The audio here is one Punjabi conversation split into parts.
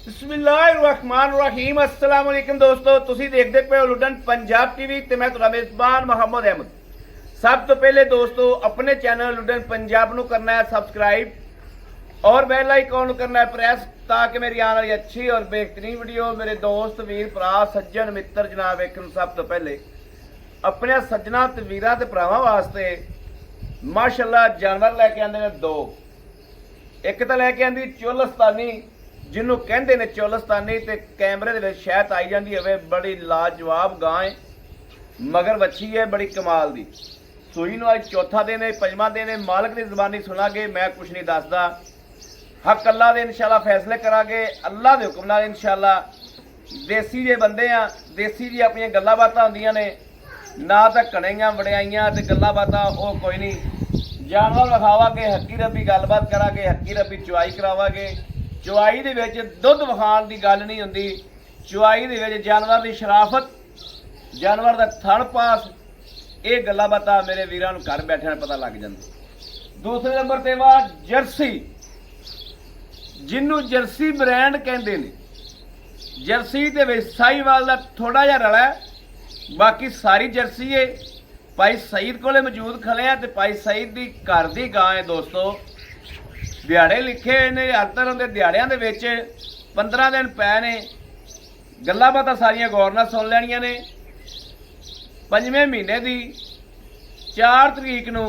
बिस्मिल्लाहिर्रहमानिर्रहीम अस्सलाम वालेकुम दोस्तों, तुसी देखते पे हो लुडन पंजाब टीवी ते मैं तुहाडा मेजबान मोहम्मद अहमद। सब तो पहले दोस्तों अपने चैनल लुडन पंजाब नू करना है सब्सक्राइब और बेल आइकॉन करना है प्रेस, ताकि मेरी आने वाली अच्छी और बेहतरीन वीडियो मेरे दोस्त वीर भरा सज्जन मित्र जनाब वेखन। सब तो पहले अपने सज्जना ते वीरां ते भरावां वास्ते माशाअल्लाह जानवर लैके आंदे ने दो। एक तो लैके आंदी चोलस्तानी जिन्हों कहते ने चोलस्तानी, ते कैमरे दे विच शायद आई जाती है। बड़ी लाजवाब गां है, मगर बच्ची है बड़ी कमाल दी। सूई नूं अज चौथा दिन है, पंजवां दिन है। मालक की जबानी सुनागे, मैं कुछ नहीं दसदा। हक अल्लाह दे इंशाअल्लाह फैसले करांगे अल्लाह दे हुक्म नाल इंशाअल्लाह। देसी जे बंदे आ, देसी जी अपनी गल्लां बातां हुंदियां ने, ना तां कणियां वड़ियाइयां ते गल्लां बातां ओह कोई नहीं। जानवर विखावांगे, हक्की रब्बी गलबात करांगे, हक्की रब्बी चुआई करावांगे। चुआई दे विच दुध विखाण दी गल नहीं हुंदी, चुआई दे विच जानवर दी शराफत, जानवर दा थण पास, ये गल्लां बातां मेरे वीरां नूं घर बैठिਆਂ पता लग जांदा। दूसरे नंबर ते वा जर्सी, जिन्नू जर्सी ब्रांड कहंदे ने। जर्सी दे विच साहीवाल दा थोड़ा जिहा रला है, बाकी सारी जर्सी है। भाई सईद कोले मौजूद खड़े हैं ते भाई सईद दी घर दी गां है दोस्तों। दिहाड़े लिखे ने, हर तरह के दिहाड़ियां दे विच 15 दिन पै ने। गल्लां बातां सारियां गौर नाल सुन लैणियां ने। 5वें महीने की 4 तरीक नूं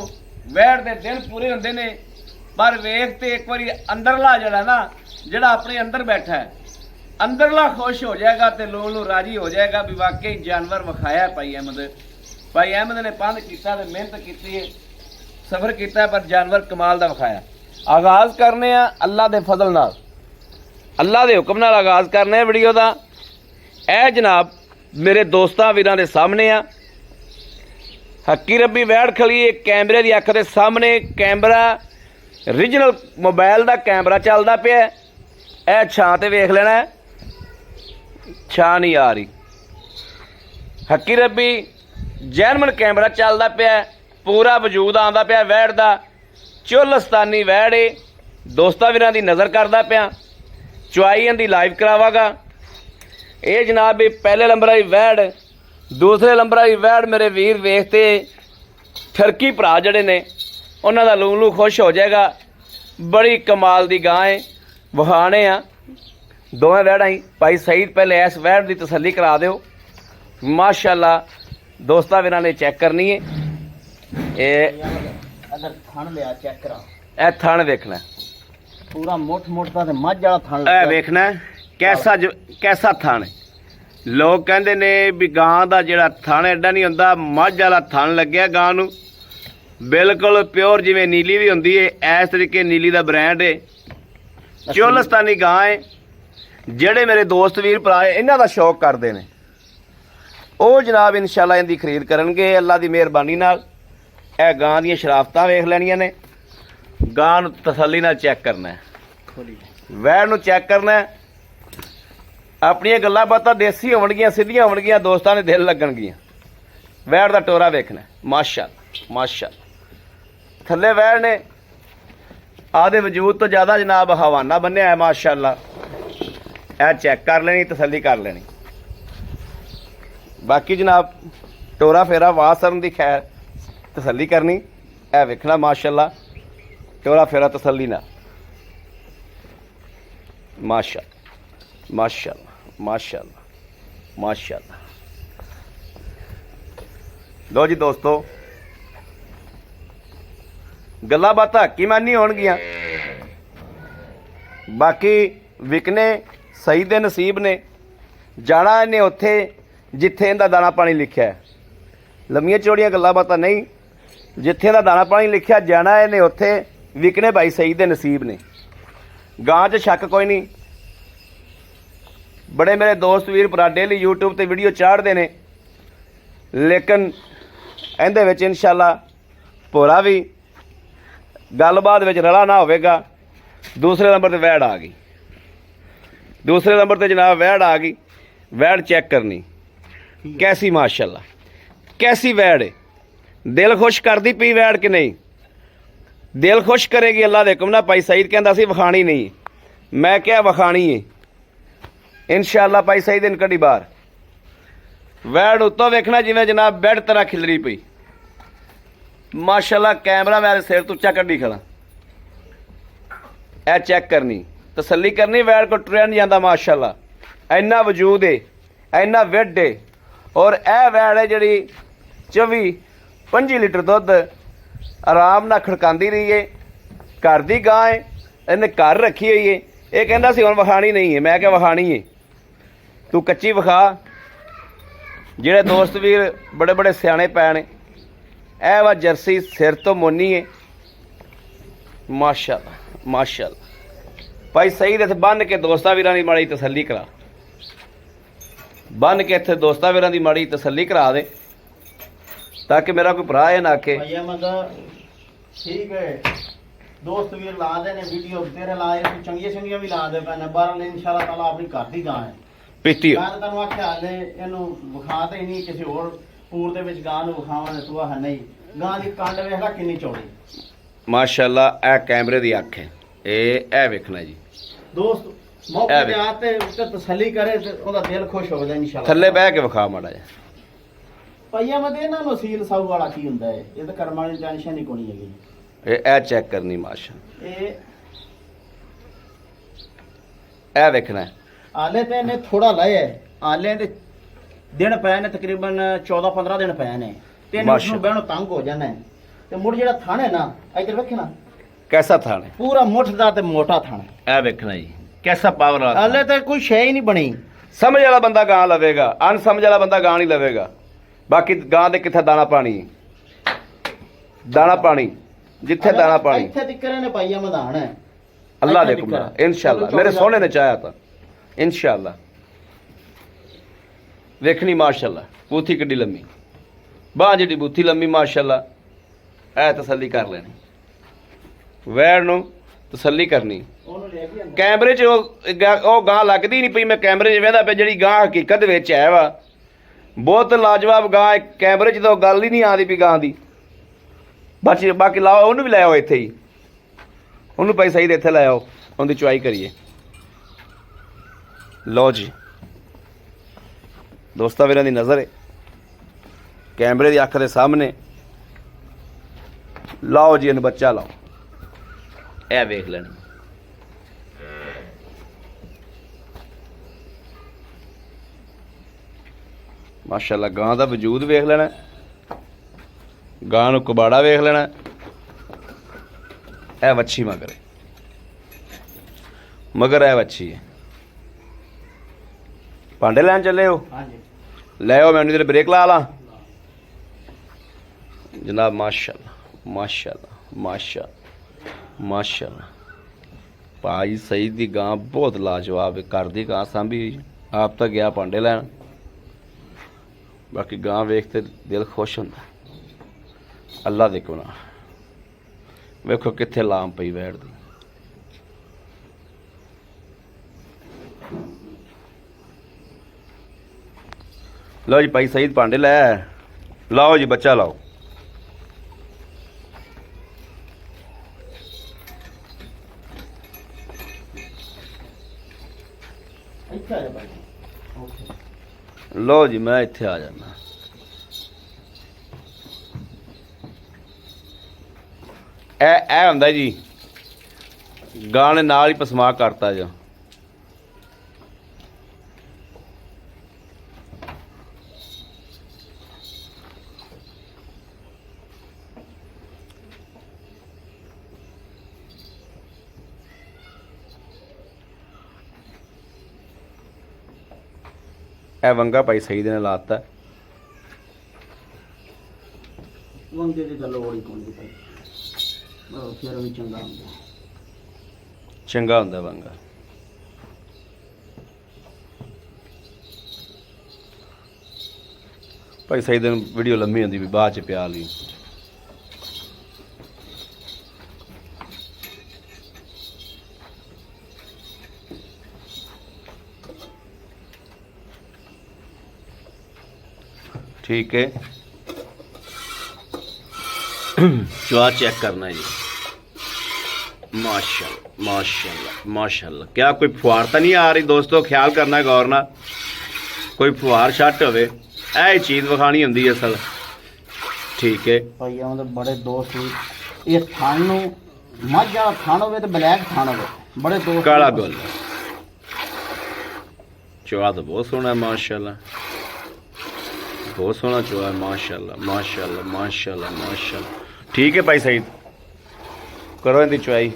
वैड़ दे दिन पूरे होंदे ने। पर वेख ते एक बारी अंदरला जिहड़ा ना, जिहड़ा अपने अंदर बैठा है, अंदरला खुश हो जाएगा तो लोग नूं राजी हो जाएगा भी वाकई जानवर विखाया भाई अहमद। भाई अहमद ने पंध कीता ते मेहनत कीती है, सफर किया, पर जानवर कमाल दा विखाया। आगाज करने अल्लाह दे फजल नाल, अल्लाह दे हुक्म नाल आगाज करने वीडियो दा। ए जनाब मेरे दोस्तां वीरां दे सामने आ हक्की रब्बी वैड़ खड़ी है। कैमरे की अख के सामने कैमरा ओरिजिनल मोबाइल का कैमरा चलता पिया। ए छां ते वेख लेना, छां नहीं आ रही। हक्की रब्बी जैनमन कैमरा चलता पिया, पूरा वजूद आंदा पिया वैड़ का। चोलस्तानी वैड़ है, दोस्तां वीरां दी नज़र करदा पिया। चुआई इहदी लाइव करावागा। ये जनाब पहले नंबर वाली वैड़, दूसरे नंबर वाली वैड़ मेरे वीर वेखते ठरकी भरा जड़े ने, उन्हां दा लू लू खुश हो जाएगा। बड़ी कमाल दी गां है, वहाने आ दोवें वैड़ां ही। भाई सईद पहले इस वैड़ की तसल्ली करा दिओ। माशाअल्लाह दोस्तां वीरां ने चैक करनी है। अगर थण लिया चेक करा, ए थण देखना पूरा मुठ मुठ दा ते मझ वाला थण ए वेखना कैसा कैसा थण है। लोग कहंदे ने भी गां दा जिहड़ा थण एडा नहीं हुंदा, मझ वाला थण लग्गिया गां नूं। बिल्कुल प्योर जिवें नीली भी हुंदी है, इस तरीके नीली दा ब्रांड है। चोलस्तानी गां है। जिहड़े मेरे दोस्त वीर भरा इन्हां दा शौक करदे ने, ਉਹ जनाब इंशाअल्लाह इहदी खरीद करनगे अल्लाह दी मेहरबानी नाल। ਇਹ ਗਾਂ ਦੀਆਂ ਸ਼ਰਾਫਤਾਂ ਵੇਖ ਲੈਣੀਆਂ ਨੇ। ਗਾਂ ਨੂੰ ਤਸੱਲੀ ਨਾਲ ਚੈੱਕ ਕਰਨਾ ਹੈ, ਵੈੜ ਨੂੰ ਚੈੱਕ ਕਰਨਾ ਹੈ। ਆਪਣੀਆਂ ਗੱਲਾਂ ਬਾਤਾਂ ਦੇਸੀ ਹੋਣਗੀਆਂ, ਸਿੱਧੀਆਂ ਹੋਣਗੀਆਂ, ਦੋਸਤਾਂ ਦੇ ਦਿਲ ਲੱਗਣਗੀਆਂ। ਵੈੜ ਦਾ ਟੋਰਾ ਵੇਖਣਾ, ਮਾਸ਼ਾਅੱਲਾ ਮਾਸ਼ਾਅੱਲਾ। ਥੱਲੇ ਵੈੜ ਨੇ ਆਦੇ ਵਜੂਦ ਤੋਂ ਜ਼ਿਆਦਾ ਜਨਾਬ ਹਵਾਨਾ ਬੰਨਿਆ ਹੈ ਮਾਸ਼ਾਅੱਲਾ। ਇਹ ਚੈੱਕ ਕਰ ਲੈਣੀ, ਤਸੱਲੀ ਕਰ ਲੈਣੀ। बाकी जनाब टोरा फेरा वासरन की खैर तसल्ली करनी, है वेखना माशाअल्लाह। टोरा फेरा तसल्ली ना, माशाअल्लाह माशाअल्लाह माशाअल्लाह माशाअल्लाह। लो जी दोस्तों, गल्लां बातां हक्की मानी होणगियां। बाकी विकने सही दे नसीब ने। जाना इन्हें उत्थे जिथे इनका दाना पानी लिखा है। लम्मियां चौड़ियां गल्लां बातां नहीं, जिथे इनका दाना पानी लिखा जाना इन्हें उत्थे। विकने भाई सही दे नसीब ने। गां च शक कोई नहीं। बड़े मेरे दोस्त वीर भरा डेली यूट्यूब ते वीडियो चाढ़ते ने, लेकिन इहदे विच इंशाअल्लाह भोरा भी गलबात विच रला ना होवेगा। दूसरे नंबर ते वैड़ आ गई, दूसरे नंबर ते जनाब वैड़ आ गई। वैड़ चेक करनी कैसी माशाअल्लाह, कैसी वैड़ है। दिल खुश करती पी वैड़ कि नहीं? दिल खुश करेगी अल्लाह दे हुक्म नाल। भाई सईद कहंदा सी विखाणी नहीं, मैं क्या विखाणी है। ਇਨਸ਼ਾਅੱਲਾ ਭਾਈ ਸਹੀ ਦਿਨ ਕੱਢੀ ਬਾਹਰ। ਵੈੜ ਉੱਤੋਂ ਵੇਖਣਾ ਜਿਵੇਂ ਜਨਾਬ ਬੈੱਡ ਤਰ੍ਹਾਂ ਖਿਲਰੀ ਪਈ। ਮਾਸ਼ਾਅੱਲਾ ਕੈਮਰਾ ਮੈਂ ਸਿਰ ਤੋਂ ਉੱਚਾ ਕੱਢੀ ਖੜਾ। ਇਹ ਚੈੱਕ ਕਰਨੀ, ਤਸੱਲੀ ਕਰਨੀ, ਵੈੜ ਕੋ ਟੁਰਿਆ ਨਹੀਂ ਜਾਂਦਾ। ਮਾਸ਼ਾਅੱਲਾ ਇੰਨਾ ਵਜੂਦ ਹੈ, ਇੰਨਾ ਵਿੱਡ ਹੈ। ਔਰ ਇਹ ਵੈੜ ਹੈ ਜਿਹੜੀ 24-25 ਲੀਟਰ ਦੁੱਧ ਆਰਾਮ ਨਾਲ ਖੜਕਾਉਂਦੀ ਰਹੀ ਹੈ। ਘਰ ਦੀ ਗਾਂ ਹੈ, ਇਹਨੇ ਘਰ ਰੱਖੀ ਹੋਈ ਹੈ। ਇਹ ਕਹਿੰਦਾ ਸੀ ਹੁਣ ਵਿਖਾਣੀ ਨਹੀਂ ਹੈ, ਮੈਂ ਕਿਹਾ ਵਿਖਾਣੀ ਹੈ, ਤੂੰ ਕੱਚੀ ਵਿਖਾ। ਜਿਹੜੇ ਦੋਸਤ ਵੀਰ ਬੜੇ ਬੜੇ ਸਿਆਣੇ ਪੈ ਨੇ, ਇਹ ਵਾ ਜਰਸੀ ਸਿਰ ਤੋਂ ਮੋਨੀ ਹੈ। ਮਾਸ਼ਾਅੱਲਾ ਮਾਸ਼ਾਅੱਲਾ ਭਾਈ ਸਹੀ ਦੇ ਇੱਥੇ ਬੰਨ ਕੇ ਦੋਸਤਾਂ ਵੀਰਾਂ ਦੀ ਮਾੜੀ ਤਸੱਲੀ ਕਰਾ, ਬੰਨ ਕੇ ਇੱਥੇ ਦੋਸਤਾਂ ਵੀਰਾਂ ਦੀ ਮਾੜੀ ਤਸੱਲੀ ਕਰਾ ਦੇ, ਤਾਂ ਕਿ ਮੇਰਾ ਕੋਈ ਭਰਾ ਇਹ ਨਾ ਆਖੇ ਭਈਆ ਮਗਾ ਠੀਕ ਹੈ। ਦੋਸਤ ਵੀਰ ਲਾ ਦੇ ਨੇ ਵੀਡੀਓ ਤੇਰੇ ਲਾਏ ਤੂੰ ਚੰਗੀਆਂ ਵੀ ਲਾ ਦੇ ਪੈਣਾ। ਬਾਹਰ ਇਨਸ਼ਾਅੱਲਾ ਤਾਲਾ ਆਪਣੀ ਘਰ ਦੀ ਗਾਂ ਹੈ। ਪੀਤੀ ਮੈਂ ਤਾਂ ਤੈਨੂੰ ਆਖਿਆ ਹਾਲੇ ਇਹਨੂੰ ਵਿਖਾ ਤੇ ਨਹੀਂ, ਕਿਸੇ ਹੋਰ ਪੂਰ ਦੇ ਵਿੱਚ ਗਾਂ ਨੂੰ ਵਿਖਾਵਾਂ ਤੇ ਤੂੰ ਆਹ ਨਹੀਂ। ਗਾਂ ਦੀ ਕੰਡ ਵੇਖ ਲੈ ਕਿੰਨੀ ਚੌੜੀ। ਮਾਸ਼ਾਅੱਲਾ ਇਹ ਕੈਮਰੇ ਦੀ ਅੱਖ ਹੈ। ਇਹ ਵੇਖਣਾ ਜੀ ਦੋਸਤ ਮੌਕੇ ਤੇ ਆ ਤੇ ਉੱਤੇ ਤਸੱਲੀ ਕਰੇ ਤੇ ਉਹਦਾ ਦਿਲ ਖੁਸ਼ ਹੋ ਜਾਂਦਾ ਇਨਸ਼ਾਅੱਲਾ। ਥੱਲੇ ਬਹਿ ਕੇ ਵਿਖਾ ਮਾੜਾ ਜਿਹਾ। ਭਈਆ ਮੈਂ ਇਹਨਾਂ ਨੂੰ ਸੀਲ ਸਾਊ ਵਾਲਾ ਕੀ ਹੁੰਦਾ ਹੈ, ਇਹ ਤਾਂ ਕਰਮ ਵਾਲੀ ਟੈਨਸ਼ਨ ਹੀ ਕੋਈ ਹੈਗੀ। ਇਹ ਚੈੱਕ ਕਰਨੀ ਮਾਸ਼ਾ। ਇਹ ਵੇਖਣਾ ਆਲੇ ਤੇ ਇਹਨੇ ਥੋੜਾ ਲਾਇਆ, ਆਲੇ ਦੇ ਦਿਨ ਪਏ ਨੇ ਤਕਰੀਬਨ 14-15 ਦਿਨ ਪਏ ਨੇ ਤੇ ਇਹਨੂੰ ਉਸ ਨੂੰ ਬਹਿਣੋਂ ਤੰਗ ਹੋ ਜਾਣਾ ਤੇ ਮੁੜ ਜਿਹੜਾ ਥਣ ਹੈ ਨਾ ਇੱਧਰ ਵੇਖਣਾ ਕੈਸਾ ਥਣ ਹੈ, ਪੂਰਾ ਮੁੱਠ ਦਾ ਤੇ ਮੋਟਾ ਥਣ। ਇਹ ਵੇਖਣਾ ਜੀ ਕੈਸਾ ਪਾਵਰ ਵਾਲਾ। ਆਲੇ ਤੇ ਕੋਈ ਸ਼ੈ ਹੀ ਨਹੀਂ ਬਣੀ। ਸਮਝ ਵਾਲਾ ਬੰਦਾ ਗਾਂ ਲਵੇਗਾ, ਅਨਸਮਝ ਵਾਲਾ ਬੰਦਾ ਗਾਂ ਨਹੀਂ ਲਵੇਗਾ। ਬਾਕੀ ਗਾਂ ਦੇ ਕਿੱਥੇ ਦਾਣਾ ਪਾਣੀ, ਦਾਣਾ ਪਾਣੀ ਜਿੱਥੇ ਦਾਣਾ ਪਾਣੀ ਇੱਥੇ ਤਿੱਕਰੇ ਨੇ ਪਾਈਆ ਮਧਾਨ ਹੈ। ਅੱਲਾ ਦੇ ਹੁਕਮ ਨਾਲ ਇਨਸ਼ਾਅੱਲਾ, ਮੇਰੇ ਸੋਹਣੇ ਨੇ ਚਾਹਿਆ ਤਾਂ ਇਨਸ਼ਾਅੱਲਾ। ਵੇਖਣੀ ਮਾਸ਼ਾਅੱਲਾ ਬੂਥੀ ਕਿੱਡੀ ਲੰਮੀ, ਬਾਂਹ ਜਿਹੜੀ ਬੂਥੀ ਲੰਮੀ ਮਾਸ਼ਾਅੱਲਾ। ਇਹ ਤਸੱਲੀ ਕਰ ਲੈਣੀ, ਵੈੜ ਨੂੰ ਤਸੱਲੀ ਕਰਨੀ। ਕੈਮਰੇ 'ਚ ਉਹ ਗਾਂ ਲੱਗਦੀ ਨਹੀਂ ਪਈ। ਮੈਂ ਕੈਮਰੇ 'ਚ ਵੇਖਦਾ ਪਿਆ, ਜਿਹੜੀ ਗਾਂ ਹਕੀਕਤ ਵਿੱਚ ਹੈ ਵਾ ਬਹੁਤ ਲਾਜਵਾਬ ਗਾਂ। ਕੈਮਰੇ 'ਚ ਤਾਂ ਗੱਲ ਹੀ ਨਹੀਂ ਆਉਂਦੀ ਪਈ ਗਾਂ ਦੀ। ਬਾਕੀ ਲਾਓ, ਉਹਨੂੰ ਵੀ ਲੈ ਆਓ ਇੱਥੇ ਹੀ, ਉਹਨੂੰ ਭਾਈ ਸਹੀ ਦੇ ਇੱਥੇ ਲੈ ਆਓ, ਉਹਦੀ ਚੁਆਈ ਕਰੀਏ। ਲਓ ਜੀ ਦੋਸਤਾਂ ਵੀਰਾਂ ਦੀ ਨਜ਼ਰ ਹੈ, ਕੈਮਰੇ ਦੀ ਅੱਖ ਦੇ ਸਾਹਮਣੇ ਲਾਓ ਜੀ ਇਹਨੂੰ, ਬੱਚਾ ਲਾਓ। ਇਹ ਵੇਖ ਲੈਣਾ ਮਾਸ਼ਾਅੱਲਾ। ਗਾਂ ਦਾ ਵਜੂਦ ਵੇਖ ਲੈਣਾ, ਗਾਂ ਨੂੰ ਕਬਾੜਾ ਵੇਖ ਲੈਣਾ। ਇਹ ਵੱਛੀ ਮਗਰ ਇਹ ਵੱਛੀ ਹੈ। ਭਾਂਡੇ ਲੈਣ ਚੱਲੇ ਹੋ? ਹਾਂਜੀ ਲੈ ਆਓ, ਮੈਨੂੰ ਤੇਰੇ ਬ੍ਰੇਕ ਲਾ ਲਾ ਜਨਾਬ। ਮਾਸ਼ਾਅੱਲਾ ਮਾਸ਼ਾਅੱਲਾ ਮਾਸ਼ਾਅੱਲਾ ਭਾਈ ਸਈਦ ਦੀ ਗਾਂ ਬਹੁਤ ਲਾਜਵਾਬ ਹੈ। ਘਰ ਦੀ ਗਾਂ ਸਾਂਭੀ ਹੋਈ, ਆਪ ਤਾਂ ਗਿਆ ਭਾਂਡੇ ਲੈਣ। ਬਾਕੀ ਗਾਂ ਵੇਖ ਤੇ ਦਿਲ ਖੁਸ਼ ਹੁੰਦਾ। ਅੱਲਾ ਦੇ ਕੋਲ ਵੇਖੋ ਕਿੱਥੇ ਲਾਮ ਪਈ ਵੈੜ ਦੀ। ਲਓ ਜੀ ਭਾਈ ਸਈਦ ਭਾਂਡੇ ਲੈ ਲਾਓ ਜੀ, ਬੱਚਾ ਲਾਓ। ਇੱਥੇ ਆ ਜਾ ਭਾਈ। ਲਓ ਜੀ ਮੈਂ ਇੱਥੇ ਆ ਜਾਣਾ। ਇਹ ਹੁੰਦਾ ਜੀ ਗਾਂ ਨੇ ਨਾਲ ਹੀ ਪਸਮਾ ਕਰਤਾ ਜੋ। ਇਹ ਵੰਗਾ ਭਾਈ ਸਹੀ ਦੇ ਨਾਲ ਲਾਤਾ। ਵੰਗੇ ਦੀ ਤਾਂ ਲੋੜ ਹੀ ਕੋਈ ਨਹੀਂ ਭਾਈ, ਫਿਰ ਵੀ ਚੰਗਾ ਹੁੰਦਾ ਵੰਗਾ। ਭਾਈ ਸਹੀ ਦਿਨ ਵੀਡੀਓ ਲੰਮੀ ਹੁੰਦੀ ਵੀ ਬਾਅਦ ਚ ਪਿਆ ਲਈ। ठीक है चुआ चेक करना जी माशाल्लाह माशाल्लाह माशाल्लाह। क्या कोई फुहार तो नहीं आ रही दोस्तों? ख्याल करना गौर ना, कोई फुहार छट होवे, ਇਹ ਚੀਜ਼ ਵਿਖਾਣੀ ਹੁੰਦੀ ਅਸਲ। ਠੀਕ ਹੈ ਭਾਈ ਆਉਂਦੇ ਬੜੇ ਦੋਸਤ ਵੀ ਇਹ ਥਣ ਨੂੰ ਮੱਝ ਵਾਲਾ ਥਣ ਹੋਵੇ ਤੇ ਬਲੈਕ ਥਣ ਹੋਵੇ, ਬੜੇ ਦੋਸਤ ਕਾਲਾ ਗੁੱਲ ਚੋਆ ਤਾਂ ਬਹੁਤ ਸੋਹਣਾ ਮਾਸ਼ਾਅੱਲਾ, ਬਹੁਤ ਸੋਹਣਾ ਚੋਆ ਮਾਸ਼ਾਅੱਲਾ ਮਾਸ਼ਾਅੱਲਾ ਮਾਸ਼ਾਅੱਲਾ ਮਾਸ਼ਾਅੱਲਾ। ਠੀਕ ਹੈ ਭਾਈ ਸਈਦ, ਕਰੋ ਇਹਦੀ ਚੁਆਈ।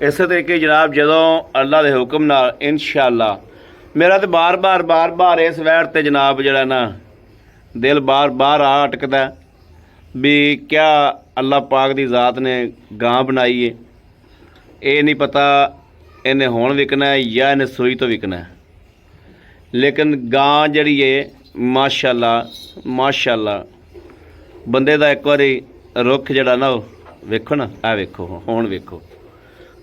ਇਸੇ ਤਰੀਕੇ ਜਨਾਬ ਜਦੋਂ ਅੱਲਾ ਦੇ ਹੁਕਮ ਨਾਲ ਇਨਸ਼ਾਅੱਲਾ, ਮੇਰਾ ਤੇ ਬਾਰ-ਬਾਰ ਇਸ ਵੈਰ ਤੇ ਜਨਾਬ ਜਿਹੜਾ ਨਾ ਦਿਲ ਬਾਰ-ਬਾਰ ਆ ਅਟਕਦਾ ਵੀ ਕਿਆ ਅੱਲਾ ਪਾਕ ਦੀ ਜ਼ਾਤ ਨੇ ਗਾਂ ਬਣਾਈ ਏ, ਇਹ ਨਹੀਂ ਪਤਾ ਇਹਨੇ ਹੁਣ ਵਿਕਣਾ ਹੈ ਜਾਂ ਇਹਨੇ ਸੂਈ ਤੋਂ ਵਿਕਣਾ ਹੈ। ਲੇਕਿਨ ਗਾਂ ਜਿਹੜੀ ਏ ਮਾਸ਼ਾਅੱਲਾ ਮਾਸ਼ਾਅੱਲਾ, ਬੰਦੇ ਦਾ ਇੱਕ ਵਾਰੀ ਰੁੱਖ ਜਿਹੜਾ ਨਾ ਉਹ ਵੇਖੋ ਨਾ, ਆ ਵੇਖੋ ਹੁਣ ਵੇਖੋ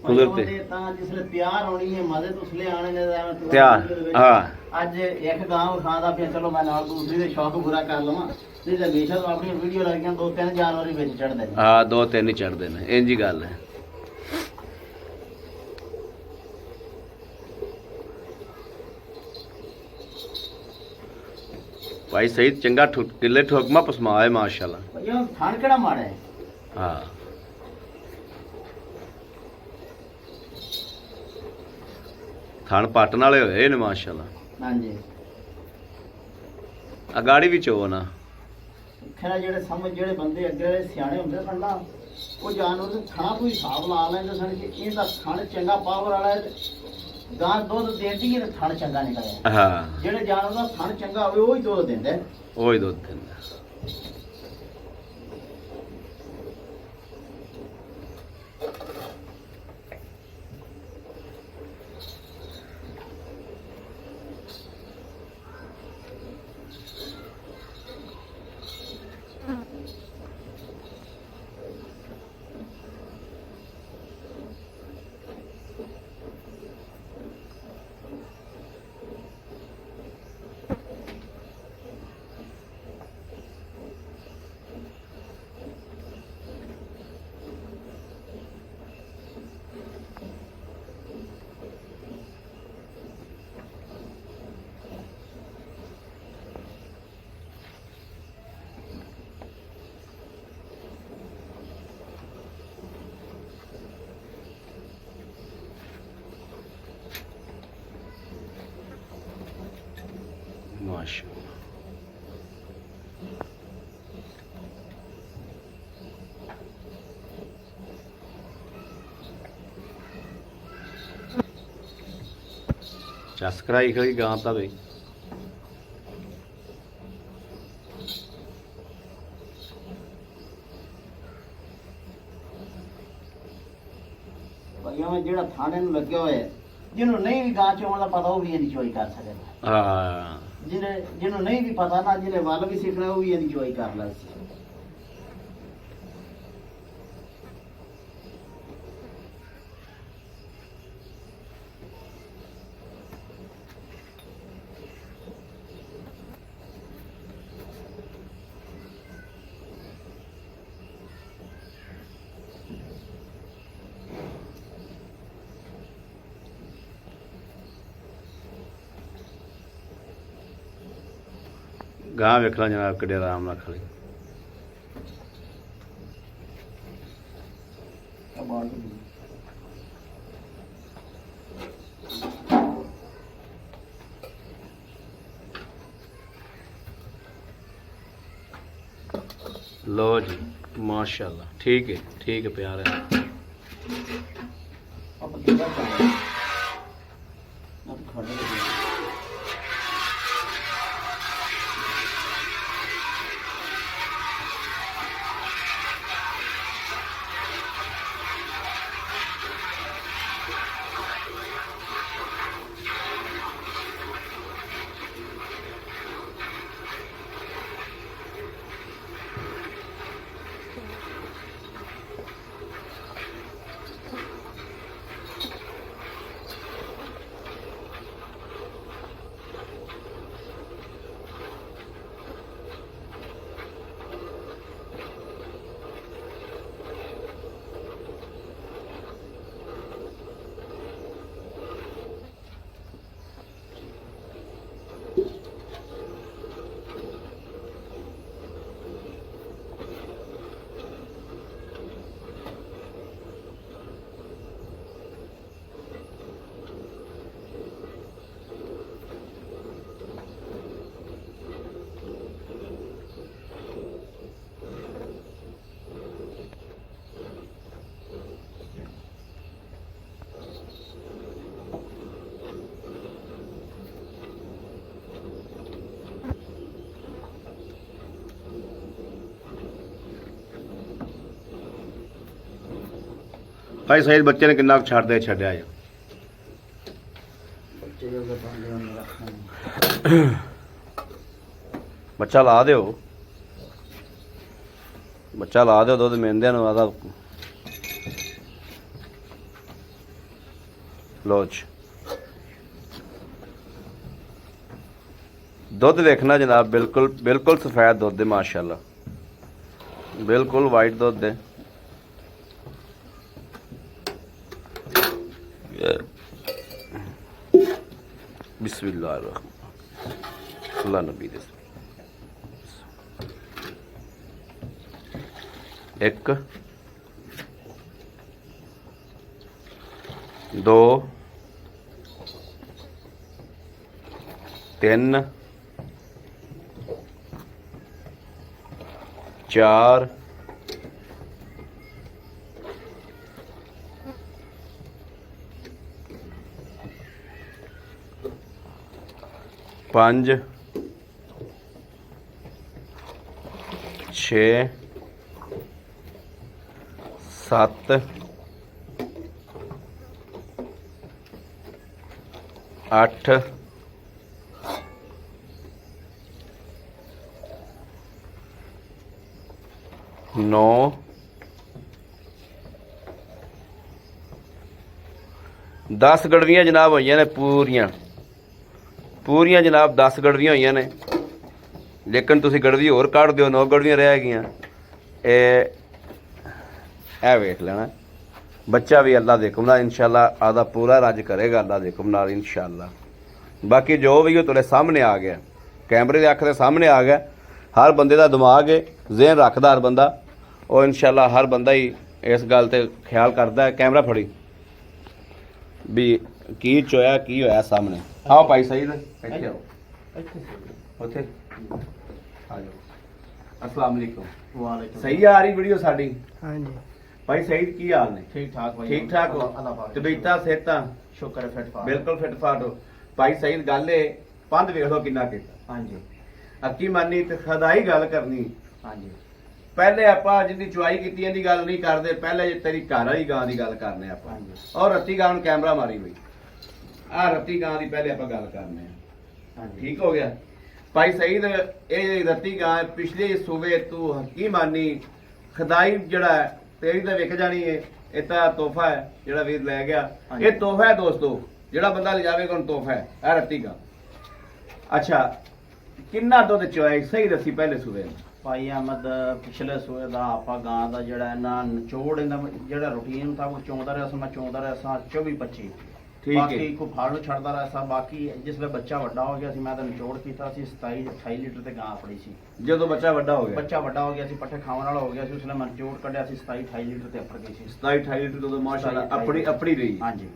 ਕੁਦਰਤ ਤਾਂ ਜਿਸਲੇ ਤਿਆਰ ਹੋਣੀ ਹੈ ਮਜ਼ੇ ਤੋਂ ਉਸਲੇ ਆਣੇ ਨੇ ਤਿਆਰ। ਹਾਂ ਅੱਜ ਇੱਕ ਗਾਂ ਖਾਦਾ ਪਿਆ, ਚਲੋ ਮੈਂ ਨਾਲ ਦੂਸਰੀ ਦੇ ਸ਼ੌਕ ਪੂਰਾ ਕਰ ਲਵਾਂ, ਨਹੀਂ ਤਾਂ ਹਮੇਸ਼ਾ ਤੋਂ ਆਪਣੀ ਵੀਡੀਓ ਲੱਗੀਆਂ 2-3 ਜਾਨਵਰ ਹੀ ਵਿੱਚ ਚੜਦੇ ਨੇ। ਹਾਂ 2-3 ਹੀ ਚੜਦੇ ਨੇ, ਇੰਝ ਹੀ ਗੱਲ ਹੈ। ਭਾਈ ਸਹੀਦ ਚੰਗਾ ਕਿੱਲੇ ਠੋਕਮਾ ਪਸਮਾ ਹੈ ਮਾਸ਼ਾਅੱਲਾ। ਭਾਈ ਉਹ ਥਣ ਕਿਹੜਾ ਮਾੜਾ ਹੈ। ਹਾਂ ਥਣ ਪੱਟਣ ਵਾਲੇ ਹੋਏ ਨੇ ਮਾਸ਼ਾਅੱਲਾ। ਹਾਂਜੀ ਅਗਾੜੀ ਵੀ ਚੋ ਨਾ ਖੈਰ ਜਿਹੜੇ ਬੰਦੇ ਅੱਗੇ ਵਾਲੇ ਸਿਆਣੇ ਹੁੰਦੇ ਸਨ ਨਾ, ਉਹ ਜਾਨਵਰ ਦੇ ਥਣਾ ਤੋਂ ਹਿਸਾਬ ਲਾ ਲੈਂਦੇ ਸਨ ਕਿ ਇਹਦਾ ਥਣ ਚੰਗਾ ਪਾਵਰ ਵਾਲਾ ਹੈ, ਗਾਂ ਦੁੱਧ ਦੇਂਦੀ ਹੈ ਤੇ ਥਣ ਚੰਗਾ ਨਿਕਲਿਆ। ਹਾਂ ਜਿਹੜੇ ਜਾਨਵਰ ਦਾ ਥਣ ਚੰਗਾ ਹੋਵੇ ਉਹ ਹੀ ਦੁੱਧ ਦਿੰਦਾ ਹੈ। ਉਹ ਹੀ ਦੁੱਧ ਦਿੰਦਾ। माशाअल्लाह चस कराई खड़ी गां ता बई। ਭਾਈਆਂ ਵਿੱਚ ਜਿਹੜਾ ਥਾਣੇ ਨੂੰ ਲੱਗਿਆ ਹੋਇਆ ਹੈ, ਜਿਹਨੂੰ ਨਹੀਂ ਵੀ ਗਾਂ ਚੋਣ ਦਾ ਪਤਾ ਉਹ ਵੀ ਇਹਦੀ ਚੋਈ ਕਰ ਸਕਦਾ। ਹਾਂ ਜਿਹਨੂੰ ਨਹੀਂ ਵੀ ਪਤਾ ਨਾ, ਜਿਹਨੇ ਵੱਲ ਵੀ ਸਿੱਖਣਾ ਉਹ ਵੀ ਇਹਦੀ ਚੋਈ ਕਰ ਲੈ। गां वेख ला जनाब किड्डे आराम नाल खड़ी। लो जी माशाअल्लाह, ठीक है प्यार है। ਭਾਈ ਸਹੀਦ ਬੱਚੇ ਨੇ ਕਿੰਨਾ ਕੁ ਛੱਡਿਆ ਜੀ ਬੱਚੇ ਜੋ ਬੰਦੇ ਨੂੰ ਰੱਖਣਾ ਬੱਚਾ ਲਾ ਦਿਓ ਦੁੱਧ ਮਿਲਦਿਆਂ ਨੂੰ ਆਦਾ ਲੋਚ ਦੁੱਧ ਵੇਖਣਾ ਜਨਾਬ ਬਿਲਕੁਲ ਸਫੈਦ ਦੁੱਧ ਦੇ ਮਾਸ਼ਾਅੱਲਾ ਬਿਲਕੁਲ ਵਾਈਟ ਦੁੱਧ ਦੇ ਬਿਸਮਿਲ੍ਲਾਹਿਰ ਰਹਿਮਾਨ ਅੱਲਾ ਨਬੀ ਦੇ ਇੱਕ ਦੋ ਤਿੰਨ ਚਾਰ ਪੰਜ ਛੇ ਸੱਤ ਅੱਠ ਨੌ 10 ਗੜਵੀਆਂ ਜਨਾਬ ਹੋਈਆਂ ਨੇ ਪੂਰੀਆਂ ਜਨਾਬ 10 ਗੜਵੀਆਂ ਹੋਈਆਂ ਨੇ ਲੇਕਿਨ ਤੁਸੀਂ ਗੜਵੀ ਹੋਰ ਕੱਢ ਦਿਓ 9 ਗੜਵੀਆਂ ਰਹਿ ਗਈਆਂ ਇਹ ਵੇਖ ਲੈਣਾ ਬੱਚਾ ਵੀ ਅੱਲਾ ਦੇ ਹੁਕਮ ਨਾਲ ਇਨਸ਼ਾਅੱਲਾ ਆਦਾ ਪੂਰਾ ਰਾਜ ਕਰੇਗਾ ਅੱਲਾ ਦੇ ਹੁਕਮ ਨਾਲ ਇਨਸ਼ਾਅੱਲਾ ਬਾਕੀ ਜੋ ਵੀ ਉਹ ਤੁਹਾਡੇ ਸਾਹਮਣੇ ਆ ਗਿਆ ਕੈਮਰੇ ਦੇ ਅੱਖ ਦੇ ਸਾਹਮਣੇ ਆ ਗਿਆ ਹਰ ਬੰਦੇ ਦਾ ਦਿਮਾਗ ਹੈ ਜ਼ਿਹਨ ਰੱਖਦਾ ਹਰ ਬੰਦਾ ਉਹ ਇਨਸ਼ਾਅੱਲਾ ਹਰ ਬੰਦਾ ਹੀ ਇਸ ਗੱਲ ਤੇ ਖਿਆਲ ਕਰਦਾ ਹੈ ਕੈਮਰਾ ਫੜੀ ਵੀ ਕੀ ਚੋਇਆ ਕੀ ਹੋਇਆ ਸਾਹਮਣੇ ਆਓ ਭਾਈ ਸਹੀਦ ਇੱਥੇ ਆਓ ਉੱਥੇ ਆ ਜਾਓ अस्सलाम वालेकुम ਵਾਲੇਕੁਮ सही आ रही वीडियो साडी हाँ जी भाई सही की हाल ने ठीक ठाक भाई ठीक ठाक हो तबीयतां सेहतां शुक्र है फिट फाट बिल्कुल फिट फाट हो भाई सही गल है पंध वेख लो किन्ना कीता हाँ जी अक्की मानी ते खदाई गल करनी हाँ जी पहले आपां जिंदी चुआई कीती दी गल नहीं करदे पहले जे तेरी घर वाली गां दी गल करने आपां हाँ जी और रत्ती गां नूं कैमरा मारी हुई आ रत्ती गां दी पहले आपां गल करने हाँ जी ठीक हो गया भाई सईद ये रत्ती गां पिछले सूबे तू हकी मानी खदाई जड़ा है तेरी तो विक जानी है ये तो तोहफा है जड़ा वीर लै गया ये तोहफा है दोस्तों जड़ा बंदा ले जाएगा उन्हें तोहफा है आ रत्ती गां अच्छा किन्ना दुध चोया सही दसी पहले सूबे भाई अहमद पिछले सूबे का आपा गां का जड़ा ना निचोड़ जड़ा रूटीन था वो चौंदा रहा मैं चौंदा रहा 24-25 ठीक बाकी है को फाड़ू छड़दा रहा सा बाकी जिसले बच्चा बड़ा हो गया सी मैं तो निचोड़ कीता सी 27-28 लीटर ते गां अपनी सी जो तो बच्चा बड़ा हो गया बच्चा बड़ा हो गया सी पट्ठे खावन वाला हो गया सी उसने मैं निचोड़ कढ़िया सी 27-28 लीटर ते अपर गई सी 27-28 लीटर तो माशाल्लाह अपनी रही हाँ जी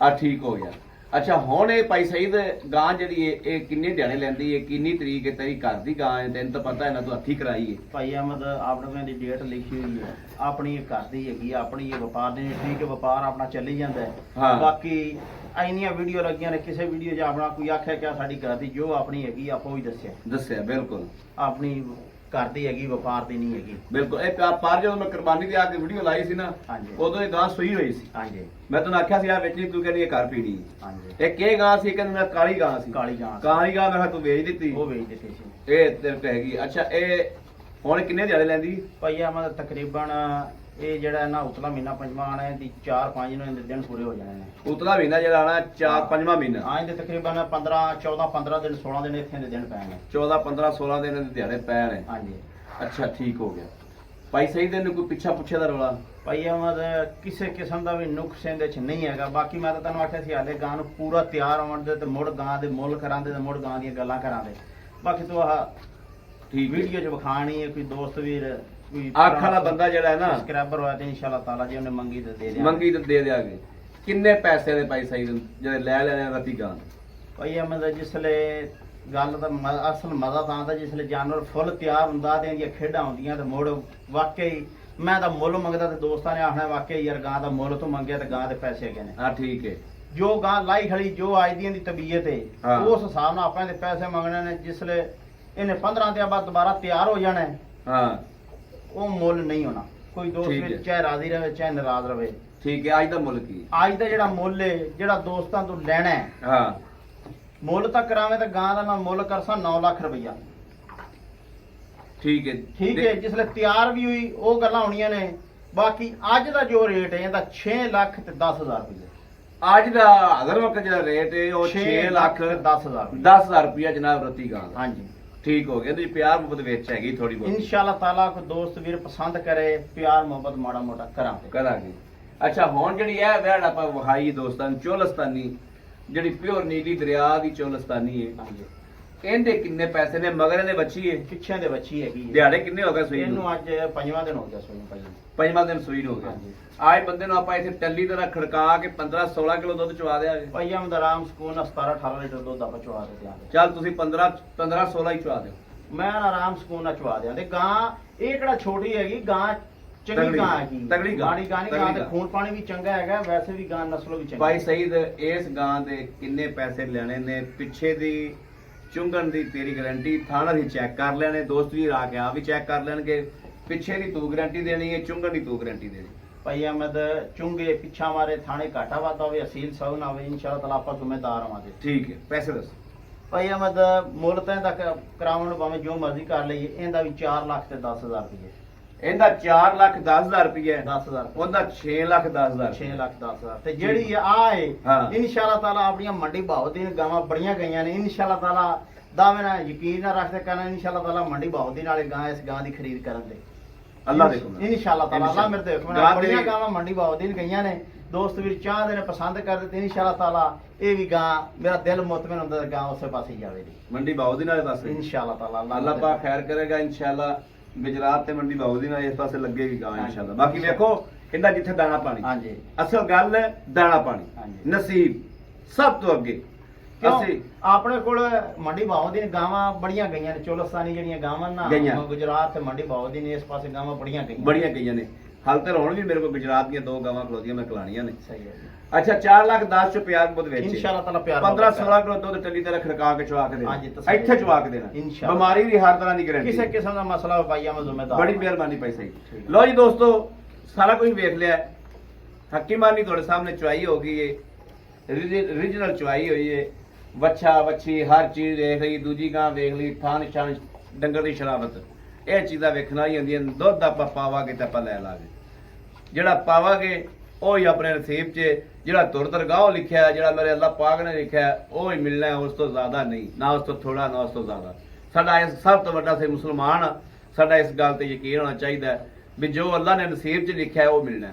आ ठीक हो गया अच्छा हुण ये भाई सईद गां जिहड़ी है ये किन्ने दिहाड़े लैंदी है किन्नी तरीक है तेरी घर दी गां है तैनूं तो पता है ना तू हत्थी कराई है भाई अहमद आपने दी डेट लिखी हुई है अपनी घर दी हैगी अपनी ये व्यापार ने ठीक है व्यापार अपना चली जाता है हाँ। बाकी ਇੰਨੀਆਂ ਵੀਡੀਓ ਲੱਗੀਆਂ ਨੇ ਕਿਸੇ ਵੀਡੀਓ 'ਚ ਆਪਣਾ ਕੋਈ ਆਖਿਆ ਕਿ ਸਾਡੀ ਘਰ ਦੀ ਜੋ ਆਪਣੀ ਹੈਗੀ ਆਪੋ ਹੀ ਦੱਸਿਆ ਬਿਲਕੁਲ ਆਪਣੀ ਘਰ ਦੀ ਹੈਗੀ ਵਪਾਰ ਦੀ ਨਹੀਂ ਹੈਗੀ ਬਿਲਕੁਲ ਇਹ ਪਾਰ ਜਦੋਂ ਮੈਂ ਕੁਰਬਾਨੀ ਤੇ ਆ ਕੇ ਵੀਡੀਓ ਲਾਈ ਸੀ ਨਾ ਹਾਂਜੀ ਉਦੋਂ ਇਹ ਗਾਂ ਸੂਈ ਹੋਈ ਸੀ ਹਾਂਜੀ ਮੈਂ ਤੈਨੂੰ ਆਖਿਆ ਸੀ ਆ ਵੇਚਣੀ ਤੂੰ ਕਹਿੰਦੀ ਇਹ ਘਰ ਪੀਣੀ ਹਾਂਜੀ ਇਹ ਕੀ ਗਾਂ ਸੀ ਕਹਿੰਦਾ ਮੈਂ ਕਾਲੀ ਗਾਂ ਸੀ ਕਾਲੀ ਗਾਂ ਕਾਲੀ ਗਾਂ ਮੈਂ ਕਿਹਾ ਤੂੰ ਵੇਚ ਦਿੱਤੀ ਉਹ ਵੇਚ ਦਿੱਤੀ ਸੀ ਇਹ ਤੇਰੇ ਤੇ ਹੈਗੀ ਅੱਛਾ ਇਹ ਹੁਣ ਕਿੰਨੇ ਦਿਹਾੜੇ ਲੈਂਦੀ ਭਾਈ ਮੈਂ ਤਕਰੀਬਨ ਇਹ ਜਿਹੜਾ ਨਾ ਉਤਲਾ ਮਹੀਨਾ ਪੰਜਵਾਂ ਆਣਾ ਹੈ ਦੀ 4-5 ਨੂੰ ਦਿਨ ਪੂਰੇ ਹੋ ਜਾਣੇ ਨੇ ਉਤਲਾ ਮਹੀਨਾ ਜਿਹੜਾ ਆਣਾ 4-5ਵਾਂ ਮਹੀਨਾ ਹਾਂ ਇਹਦੇ ਤਕਰੀਬਨ 15 ਦਿਨ 16 ਦਿਨ ਇੱਥੇ ਦੇ ਦਿਨ ਪੈਣੇ 14-15-16 ਦਿਨ ਦੇ ਦਿਹਾੜੇ ਪੈ ਨੇ ਹਾਂਜੀ ਅੱਛਾ ਠੀਕ ਹੋ ਗਿਆ ਭਾਈ ਸਹੀ ਦਿਨ ਕੋਈ ਪਿੱਛਾ ਪੁੱਛੇ ਦਾ ਰੌਲਾ ਭਾਈ ਕਿਸੇ ਕਿਸਮ ਦਾ ਵੀ ਨੁਕਸ ਇਹਦੇ ਚ ਨਹੀਂ ਹੈਗਾ ਬਾਕੀ ਮੈਂ ਤਾਂ ਤੁਹਾਨੂੰ ਆਖਿਆ ਸੀ ਹਾਲੇ ਗਾਂ ਨੂੰ ਪੂਰਾ ਤਿਆਰ ਹੋਣ ਦੇ ਤੇ ਮੁੜ ਗਾਂ ਦੇ ਮੁੱਲ ਕਰਾਂਦੇ ਤੇ ਮੁੜ ਗਾਂ ਦੀਆਂ ਗੱਲਾਂ ਕਰਾਂਦੇ ਬਾਕੀ ਤੋਂ ਆਹ ਠੀਕ ਵੀਡੀਓ ਚ ਵਿਖਾਣੀ ਹੈ ਕੋਈ ਦੋਸਤ ਵੀਰ ਕੋਈ ਅੱਖ ਵਾਲਾ ਬੰਦਾ ਜਿਹੜਾ ਹੈ ਨਾ ਸਬਸਕ੍ਰਾਈਬਰ ਹੋਇਆ ਤੇ ਇਨਸ਼ਾਅੱਲਾ ਤਾਲਾ ਜੀ ਉਹਨੇ ਮੰਗੀ ਤੇ ਦੇ ਦਿਆਂਗੇ ਮੰਗੀ ਤੇ ਦੇ ਦਿਆਂਗੇ ਕਿੰਨੇ ਪੈਸੇ ਦੇ ਭਾਈ ਸਹੀ ਜਿਹੜੇ ਲੈ ਲੈਣੇ ਰਤੀ ਗਾਂ ਭਾਈ ਜਿਸਲੇ ਗੱਲ ਦਾ ਅਸਲ ਮਜ਼ਾ ਤਾਂ ਆਉਂਦਾ ਜਿਸਲੇ ਜਾਨਵਰ ਫੁੱਲ ਤਿਆਰ ਹੁੰਦਾ ਤੇ ਇਹਦੀਆਂ ਖੇਡਾਂ ਹੁੰਦੀਆਂ ਤੇ ਮੁੜ ਵਾਕਈ ਮੈਂ ਤਾਂ ਮੁੱਲ ਮੰਗਦਾ ਤੇ ਦੋਸਤਾਂ ਨੇ ਆਖਣਾ ਵਾਕਈ ਯਾਰ ਗਾਂ ਦਾ ਮੁੱਲ ਤੋਂ ਮੰਗਿਆ ਤੇ ਗਾਂ ਦੇ ਪੈਸੇ ਹੈਗੇ ਨੇ ਹਾਂ ਠੀਕ ਹੈ ਜੋ ਗਾਂ ਲਾਈ ਖੜੀ ਜੋ ਅੱਜ ਦੀ ਤਬੀਅਤ ਹੈ ਉਸ ਹਿਸਾਬ ਨਾਲ ਆਪਾਂ ਇਹਦੇ ਪੈਸੇ ਮੰਗਣੇ ਨੇ ਜਿਸਲੇ ਇਹਨੇ 15 ਦਿਨਾਂ ਬਾਅਦ ਦੁਬਾਰਾ ਤਿਆਰ ਹੋ ਜਾਣਾ ਹਾਂ ਉਹ ਮੁੱਲ ਨਹੀਂ ਹੋਣਾ ਕੋਈ ਦੋਸਤ ਵਿੱਚ ਚਾਹੇ ਰਾਜ਼ੀ ਰਵੇ ਚਾਹੇ ਨਾਰਾਜ਼ ਰਵੇ ਠੀਕ ਹੈ। ਅੱਜ ਦਾ ਮੁੱਲ ਕੀ ਹੈ? ਅੱਜ ਦਾ ਜਿਹੜਾ ਮੁੱਲ ਹੈ, ਜਿਹੜਾ ਦੋਸਤਾਂ ਤੋਂ ਲੈਣਾ ਹੈ, ਹਾਂ ਮੁੱਲ ਤਾਂ ਕਰਾਵੇਂ ਤਾਂ ਗਾਂ ਦਾ ਮੈਂ ਮੁੱਲ ਕਰਸਾਂ 9 ਲੱਖ ਰੁਪਈਆ। ਠੀਕ ਹੈ। ਠੀਕ ਹੈ, ਜਿਸਲੇ ਤਿਆਰ ਵੀ ਹੋਈ ਉਹ ਗੱਲਾਂ ਹੋਣੀਆਂ ਨੇ। ਬਾਕੀ ਅੱਜ ਦਾ ਜੋ ਰੇਟ ਹੈ ਇਹਦਾ 6 ਲੱਖ ਤੇ 10,000 ਰੁਪਈਆ। ਅੱਜ ਦਾ ਹਰ ਵਕਤ ਜਿਹੜਾ ਰੇਟ ਹੈ ਉਹ 6 ਲੱਖ 10,000 10,000 ਰੁਪਇਆ ਜਨਾਬ ਰਤੀ ਗਾਂ ਦਾ। ਹਾਂਜੀ ਠੀਕ ਹੋ ਗਿਆ ਤੇ ਪਿਆਰ ਮੁਹੱਬਤ ਵਿੱਚ ਹੈਗੀ ਥੋੜੀ ਬਹੁਤ ਇਨਸ਼ਾਅੱਲਾ ਤਾਲਾ ਕੋਈ ਦੋਸਤ ਵੀਰ ਪਸੰਦ ਕਰੇ, ਪਿਆਰ ਮੁਹੱਬਤ ਮਾੜਾ ਮੋਟਾ ਕਰਾਂਗੇ। ਕਰਾਂਗੇ। ਅੱਛਾ ਹੁਣ ਜਿਹੜੀ ਇਹ ਵੈੜ ਆਪਾਂ ਵਹਾਈ ਦੋਸਤਾਂ ਨੂੰ ਚੋਲਸਤਾਨੀ, ਜਿਹੜੀ ਪਿਓਰ ਨੀਲੀ ਦਰਿਆ ਦੀ ਚੋਲਸਤਾਨੀ ਹੈ, ਹਾਂਜੀ ਇਹਦੇ ਕਿੰਨੇ ਪੈਸੇ ਨੇ? ਮਗਰ ਇਹਦੇ ਬੱਚੀ ਹੈ, ਪਿੱਛੇ ਦੇ ਬੱਚੀ ਹੈਗੀ ਹੈ। ਦਿਹਾੜੇ ਕਿੰਨੇ ਹੋ ਗਏ ਸੂਈ ਨੂੰ? ਇਹਨੂੰ ਅੱਜ 5ਵਾਂ ਦਿਨ ਹੋ ਗਿਆ ਸੂਈ ਨੂੰ ਭਾਈ। ਪੰਜਵਾਂ ਦਿਨ ਸੂਈ ਨੂੰ ਹੋ ਗਿਆ। ਹਾਂਜੀ। ਆਏ ਬੰਦੇ ਨੂੰ ਆਪਾਂ ਇੱਥੇ ਟੱਲੀ ਤਰ੍ਹਾਂ ਖੜਕਾ ਕੇ 15-16 ਕਿਲੋ ਦੁੱਧ ਚਵਾ ਦਿਆਂਗੇ। ਭਾਈ ਹਮਦ ਆਰਾਮ ਸਕੂਨ 17-18 ਲੀਟਰ ਦੁੱਧ ਆਪਾਂ ਚਵਾ ਦੇ ਦਿਆਂਗੇ। ਚੱਲ ਤੁਸੀਂ 15-16 ਹੀ ਚਵਾ ਦਿਓ। ਮੈਂ ਨਾ ਆਰਾਮ ਸਕੂਨ ਨਾਲ ਚਵਾ ਦਿਆਂ। ਤੇ ਗਾਂ ਇਹ ਕਿਹੜਾ ਛੋਟੀ ਹੈਗੀ, ਗਾਂ ਚੰਗੀ ਤਗੜੀ ਗਾਂ ਹੈਗੀ, ਤਗੜੀ ਗਾਂ, ਮਾੜੀ ਗਾਂ ਨਹੀਂ। ਤਗੜੀ ਗਾਂ ਤੇ ਗਾਂ। ਖੂਨ ਪਾਣੀ ਵੀ ਚੰਗਾ ਹੈਗਾ, ਵੈਸੇ ਵੀ ਗਾਂ ਨਸਲੋਂ ਵੀ ਚੰਗੀ। ਭਾਈ ਸਈਦ ਇਸ ਗਾਂ ਦੇ ਕਿੰਨੇ ਪੈਸੇ ਲੈਣੇ ਨੇ? ਪਿੱਛੇ ਦੀ ਚੁੰਗਣ ਦੀ ਤੇਰੀ ਗਾਰੰਟੀ, ਥਾਣਾ ਦੀ ਚੈੱਕ ਕਰ ਲੈਣੇ, ਦੋਸਤ ਵੀ ਆ ਕੇ ਆ ਵੀ ਚੈੱਕ ਕਰ ਲੈਣਗੇ। ਪਿੱਛੇ ਦੀ ਤੂੰ ਗਾਰੰਟੀ ਦੇਣੀ ਹੈ, ਚੁੰਗਣ ਦੀ ਤੂੰ ਗਾਰੰਟੀ ਦੇਣੀ। ਭਾਈ ਅਹਿਮਦ ਚੁੰਗੇ ਪਿੱਛਾ ਮਾਰੇ ਥਾਣੇ ਘਾਟਾ ਵਾਦਾ ਹੋਵੇ, ਅਸੀਲ ਸੌ ਨਾ ਹੋਵੇ, ਇਨਸ਼ਾਅੱਲਾ ਤਾਲਾ ਆਪਾਂ ਜ਼ਿੰਮੇਦਾਰ ਹੋਵਾਂਗੇ। ਠੀਕ ਹੈ। ਪੈਸੇ ਦੱਸ। ਭਾਈ ਅਹਿਮਦ ਮੁੱਲ ਤਾਂ ਇਹਦਾ ਕਰਾਉਣ ਨੂੰ ਭਾਵੇਂ ਜੋ ਮਰਜ਼ੀ ਕਰ ਲਈਏ, ਇਹਦਾ ਵੀ 4 ਲੱਖ ਤੇ 10,000 ਰੁਪਏ। ਇਹਦਾ 4,10,000 ਰੁਪਏ, 10,000 ਉਹਦਾ 6,10,000। 6 ਲੱਖ 10,000 ਤੇ ਜਿਹੜੀ ਆ ਹੈ ਹਾਂ। ਇਨਸ਼ਾਅੱਲਾ ਤਾਲਾ ਆਪਣੀਆਂ ਮੰਡੀ ਭਾਅ ਦੀਆਂ ਗਾਵਾਂ ਬੜੀਆਂ ਗਈਆਂ ਨੇ। ਇਨਸ਼ਾਅੱਲਾ ਤਾਲਾ ਦਾਅਵੇ ਨਾਲ ਯਕੀਨ ਨਾ ਰੱਖਦੇ ਕਰਨਾ, ਇਨਸ਼ਾਅੱਲਾ ਤਾਲਾ ਮੰਡੀ ਭਾਅ ਦੀ ਨਾਲੇ ਗਾਂ ਇਸ ਗਾਂ ਦੀ ਖਰੀਦ ਕਰਨ ਦੇ ਅੱਲਾ ਦੇਖੋ ਇਨਸ਼ਾਅੱਲਾ ਤਾਲਾ। ਅੱਲਾ ਮੇਰੇ ਦੇਖੋ ਗਾਂ ਦੀ- ਬੜੀਆਂ ਗਾਵਾਂ ਮੰਡੀ ਭਾਅ ਦੀਆਂ ਗਈਆਂ ਨੇ। ਦੋਸਤ ਵੀਰ ਚਾਹਦੇ ਨੇ, ਪਸੰਦ ਕਰਦੇ ਤੇ ਇਨਸ਼ਾਅੱਲਾ ਤਾਲਾ ਇਹ ਵੀ ਗਾਂ ਮੇਰਾ ਦਿਲ ਮੁਤਮਿਨ ਹੁੰਦਾ ਤੇ ਗਾਂ ਉਸੇ ਪਾਸੇ ਹੀ ਜਾਵੇ ਜੀ ਮੰਡੀ ਬਾਉ ਦੀ ਨਾਲੇ ਪਾਸੇ। ਇਨਸ਼ਾਅੱਲਾ ਤਾਲਾ। ਅੱਲਾ ਪਾਕ ਖੈਰ ਕਰੇਗਾ ਇਨਸ਼ਾਅੱਲਾ। ਗੁਜਰਾਤ ਤੇ ਮੰਡੀ ਬਾਉ ਦੀ ਨਾਲ ਇਸ ਪਾਸੇ ਲੱਗੇਗੀ ਗਾਂ ਹਾਂਜੀ। ਇਨਸ਼ਾਅੱਲਾ। ਬਾਕੀ ਵੇਖੋ ਇਹਦਾ ਜਿੱਥੇ ਦਾਣਾ ਪਾਣੀ, ਹਾਂਜੀ ਅਸਲ ਗੱਲ ਹੈ ਦਾਣਾ ਪਾਣੀ, ਹਾਂਜੀ। ਨਸੀਬ ਸਭ ਤੋਂ ਅੱਗੇ। ਕਿਉਂ ਅਸੀਂ ਆਪਣੇ ਕੋਲ ਮੰਡੀ ਭਾਅ ਦੀਆਂ ਗਾਵਾਂ ਬੜੀਆਂ ਗਈਆਂ ਨੇ। ਚੋਲਸਤਾਨੀ ਜਿਹੜੀਆਂ ਗਾਵਾਂ ਨਾ ਗਈਆਂ। ਗੁਜਰਾਤ ਤੇ ਮੰਡੀ ਭਾਅ ਦੀ ਨੇ, ਇਸ ਪਾਸੇ ਗਾਵਾਂ ਬੜੀਆਂ ਗਈਆਂ। ਬੜੀਆਂ ਗਈਆਂ ਨੇ। ਹਾਲ ਤੇ ਹੁਣ ਵੀ ਮੇਰੇ ਕੋਲ ਗੁਜਰਾਤ ਦੀਆਂ 2 ਗਾਵਾਂ ਖਲੋਦੀਆਂ ਮੈਂ ਕਲਾਣੀਆਂ ਨੇ। ਸਹੀ ਹੈ ਜੀ। ਅੱਛਾ 4,10,000 ਚ ਪਿਆਰ ਬੁੱਧ ਵਿੱਚ ਇਨਸ਼ਾਅੱਲਾ ਤਾਲਾ ਪਿਆਰ 15-16 ਕਿਲੋ ਦੁੱਧ ਟੱਲੀ ਤਰ੍ਹਾਂ ਖੜਕਾ ਕੇ ਚਵਾ ਕੇ ਹਾਂਜੀ, ਦੇਣਾ। ਤਸੱਲੀ। ਇੱਥੇ ਚਵਾ ਕੇ ਦੇਣਾ। ਇਨਸ਼ਾਅੱਲਾ। ਬਿਮਾਰੀ ਦੀ ਹਰ ਤਰ੍ਹਾਂ ਦੀ ਗਾਰੰਟੀ। ਕਿਸੇ ਕਿਸਮ ਦਾ ਮਸਲਾ ਹੋ ਭਾਈਆ ਮੈਂ ਜ਼ਿੰਮੇਦਾਰ। ਬੜੀ ਮਿਹਰਬਾਨੀ ਭਾਈ ਸਹੀ। ਠੀਕ। ਲੋ ਜੀ ਦੋਸਤੋ, ਸਾਰਾ ਕੁਝ ਵੇਖ ਲਿਆ। ਹਕੀਮਾਨੀ ਤੁਹਾਡੇ ਸਾਹਮਣੇ ਚੁਆਈ ਹੋ ਗਈ ਏ, ਰੀਜਨਲ ਚੁਆਈ ਹੋਈ ਏ। ਵੱਛਾ ਵੱਛੀ ਹਰ ਚੀਜ਼ ਦੇਖ ਲਈ, ਦੂਜੀ ਗਾਂ ਵੇਖ ਲਈ, ਥਾਂ ਨਿਸ਼ਾਨ ਡੰਗਰ ਦੀ ਸ਼ਰਾਬਤ, ਇਹ ਚੀਜ਼ਾਂ ਵੇਖਣਾ ਹੀ ਹੁੰਦੀਆਂ। ਦੁੱਧ ਆਪਾਂ ਪਾਵਾਂਗੇ ਤੇ ਆਪਾਂ ਲੈ ਲਾਂਗੇ। ਜਿਹੜਾ ਪਾਵਾਂਗੇ ਉਹ ਹੀ ਆਪਣੇ ਨਸੀਬ 'ਚ, ਜਿਹੜਾ ਤੁਰ ਦਰਗਾਹ ਲਿਖਿਆ, ਜਿਹੜਾ ਮੇਰੇ ਅੱਲਾਹ ਪਾਕ ਨੇ ਲਿਖਿਆ ਉਹ ਹੀ ਮਿਲਣਾ, ਉਸ ਤੋਂ ਜ਼ਿਆਦਾ ਨਹੀਂ, ਨਾ ਉਸ ਤੋਂ ਥੋੜਾ ਨਾ ਉਸ ਤੋਂ ਜ਼ਿਆਦਾ। ਸਾਡਾ ਇਸ ਸਭ ਤੋਂ ਵੱਡਾ ਸੇ ਮੁਸਲਮਾਨ ਆ, ਸਾਡਾ ਇਸ ਗੱਲ ਤੇ ਯਕੀਨ ਹੋਣਾ ਚਾਹੀਦਾ ਹੈ ਵੀ ਜੋ ਅੱਲਾਹ ਨੇ ਨਸੀਬ 'ਚ ਲਿਖਿਆ ਉਹ ਮਿਲਣਾ।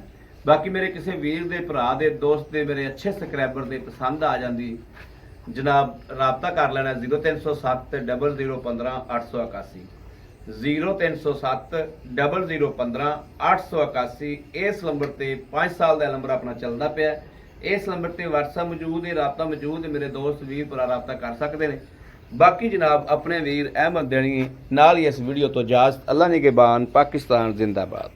ਬਾਕੀ ਮੇਰੇ ਕਿਸੇ ਵੀਰ ਦੇ, ਭਰਾ ਦੇ, ਦੋਸਤ ਦੇ, ਮੇਰੇ ਅੱਛੇ ਸਬਸਕ੍ਰਾਈਬਰ ਦੇ ਪਸੰਦ ਆ ਜਾਂਦੀ, ਜਨਾਬ ਰਾਬਤਾ ਕਰ ਲੈਣਾ 0307 0015 881 0307 0015 881। ਇਸ ਨੰਬਰ ਤੇ 5 ਸਾਲ ਦਾ ਨੰਬਰ ਆਪਣਾ ਚੱਲਦਾ ਪਿਆ। ਇਸ ਨੰਬਰ ਤੇ WhatsApp ਮੌਜੂਦ ਹੈ, ਰਾਬਤਾ ਮੌਜੂਦ ਹੈ। ਮੇਰੇ ਦੋਸਤ ਵੀਰ ਭਰਾ ਰਾਬਤਾ ਕਰ ਸਕਦੇ ਨੇ। ਬਾਕੀ ਜਨਾਬ ਆਪਣੇ ਵੀਰ ਅਹਿਮਦ ਦੇਣੀ ਨਾਲ ਹੀ ਇਸ ਵੀਡੀਓ ਤੋਂ ਇਜਾਜ਼ਤ। ਅੱਲਾ ਨਿਗਹਿਬਾਨ। ਪਾਕਿਸਤਾਨ ਜ਼ਿੰਦਾਬਾਦ।